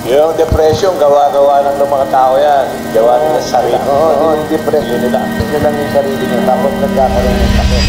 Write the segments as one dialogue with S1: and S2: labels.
S1: Yung depression, gawa-gawa ng mga tao yan. Gawa nila sa sarili.
S2: Oo, depression nila. Yun lang yung sarili niya. Tapos nagkakaroon ng sakit.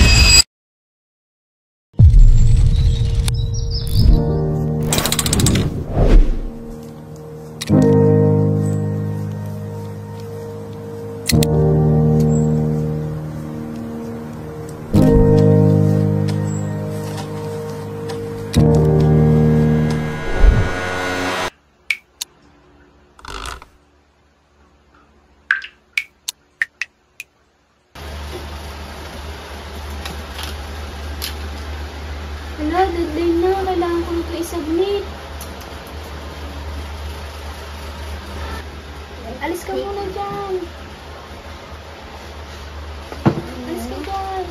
S3: Wala, deadline na. Kailangan ko ito i-submit. Alis ka muna dyan. Alis ka dyan.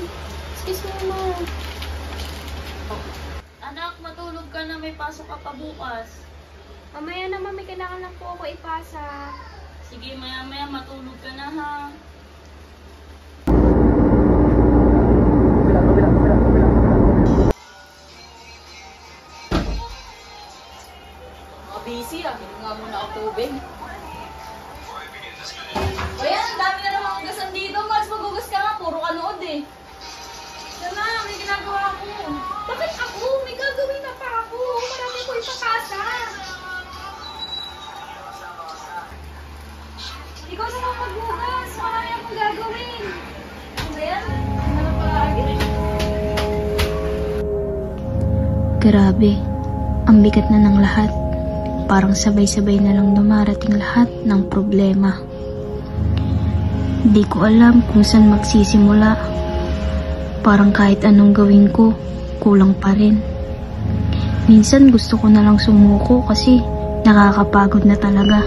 S3: Excuse me, ma.
S4: Anak, matulog ka na. May pasok ka pa bukas.
S3: Mamaya naman, may kailangan lang po ako ipasa.
S4: Sige, maya-maya matulog ka na, ha?
S5: Busy ah, hindi nga muna ako tubig. O yan, ang dami na namang hugasan dito. Max, maghugas ka nga, puro kanood eh. Sana, may ginagawa ako.
S3: Bakit ako? May gagawin na pa ako. Marami ko ipakasa. Ikaw na lang maghugas. Marami akong gagawin.
S5: Ano ba yan? Ano na palagi?
S6: Grabe, ang bigat na ng lahat. Parang sabay-sabay na lang dumarating lahat ng problema. Di ko alam kung saan magsisimula. Parang kahit anong gawin ko, kulang pa rin. Minsan gusto ko na lang sumuko kasi nakakapagod na talaga.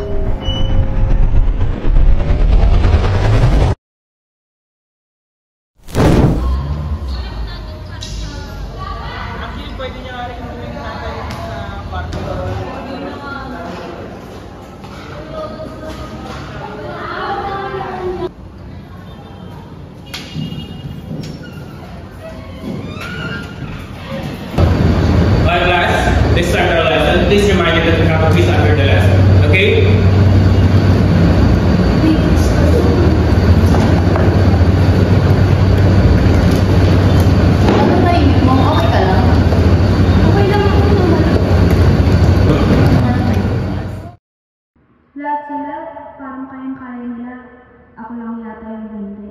S7: Let's start our lesson. Please remind you that we have a quiz after the lesson. Okay?
S5: Ano na yun mo? Okay ka lang?
S3: Okay lang ako naman. Lahat sila, parang kayang-kaya nila. Ako lang yata yung hindi.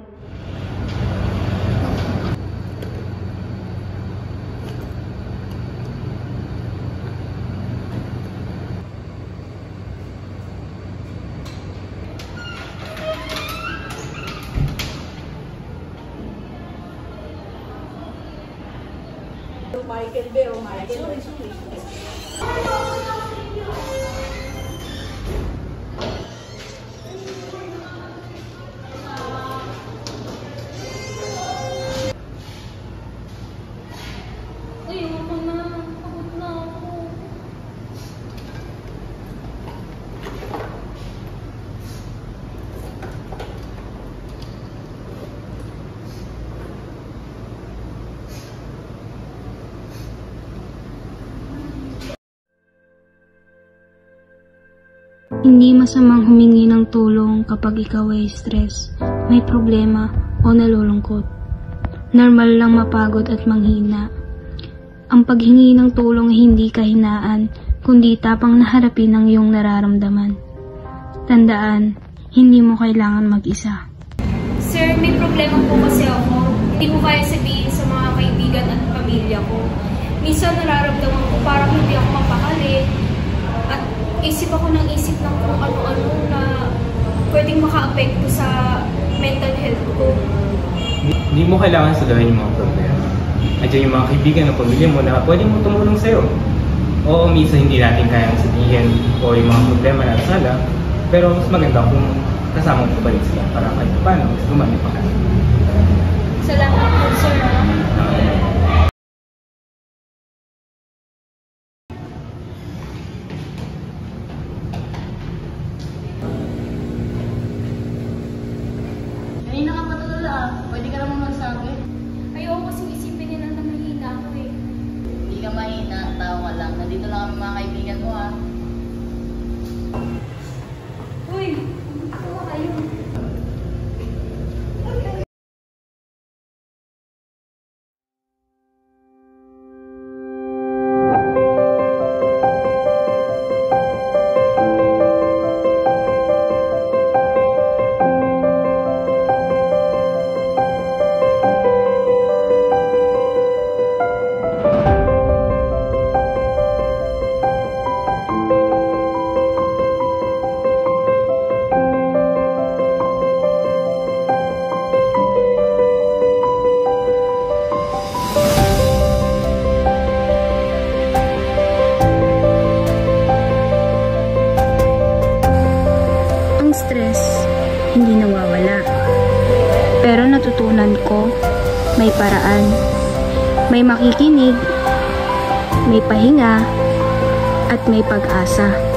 S5: Michael B. o Michael B.
S3: Uy, ako na. Pagod na ako.
S6: Hindi masamang humingi ng tulong kapag ikaw ay stress, may problema o nalulungkot. Normal lang mapagod at manghina. Ang paghingi ng tulong ay hindi kahinaan, kundi tapang na harapin ang iyong nararamdaman. Tandaan, hindi mo kailangan mag-isa.
S3: Sir, may problema po kasi ako. Hindi ko kaya sabihin sa mga kaibigan at pamilya ko. Minsan nararamdaman ko parang hindi ako mapakali. At isip ako ng isip ng kung ano-ano na pwedeng maka-apekto sa mental health ko.
S7: Hindi mo kailangan saluhin yung mga problema. Andiyan yung mga kaibigan o pamilya mo na pwedeng mo tumulong sa'yo. Oo, minsan hindi natin kayang sabihin o yung mga problema na sala, pero mas maganda kung kasama mo pa rin sila para kahit paano mas gumani pa ka.
S3: Salamat po, sir.
S5: Kanina ka matulala ah. Pwede ka naman magsabi.
S3: Ayoko kasing isipin nila na mahina ako eh.
S5: Hindi ka mahina, tao ka lang. Nandito lang kami mga kaibigan mo ah.
S6: stress hindi nawawala. Pero natutunan ko, may paraan, may makikinig, may pahinga, at may pag-asa.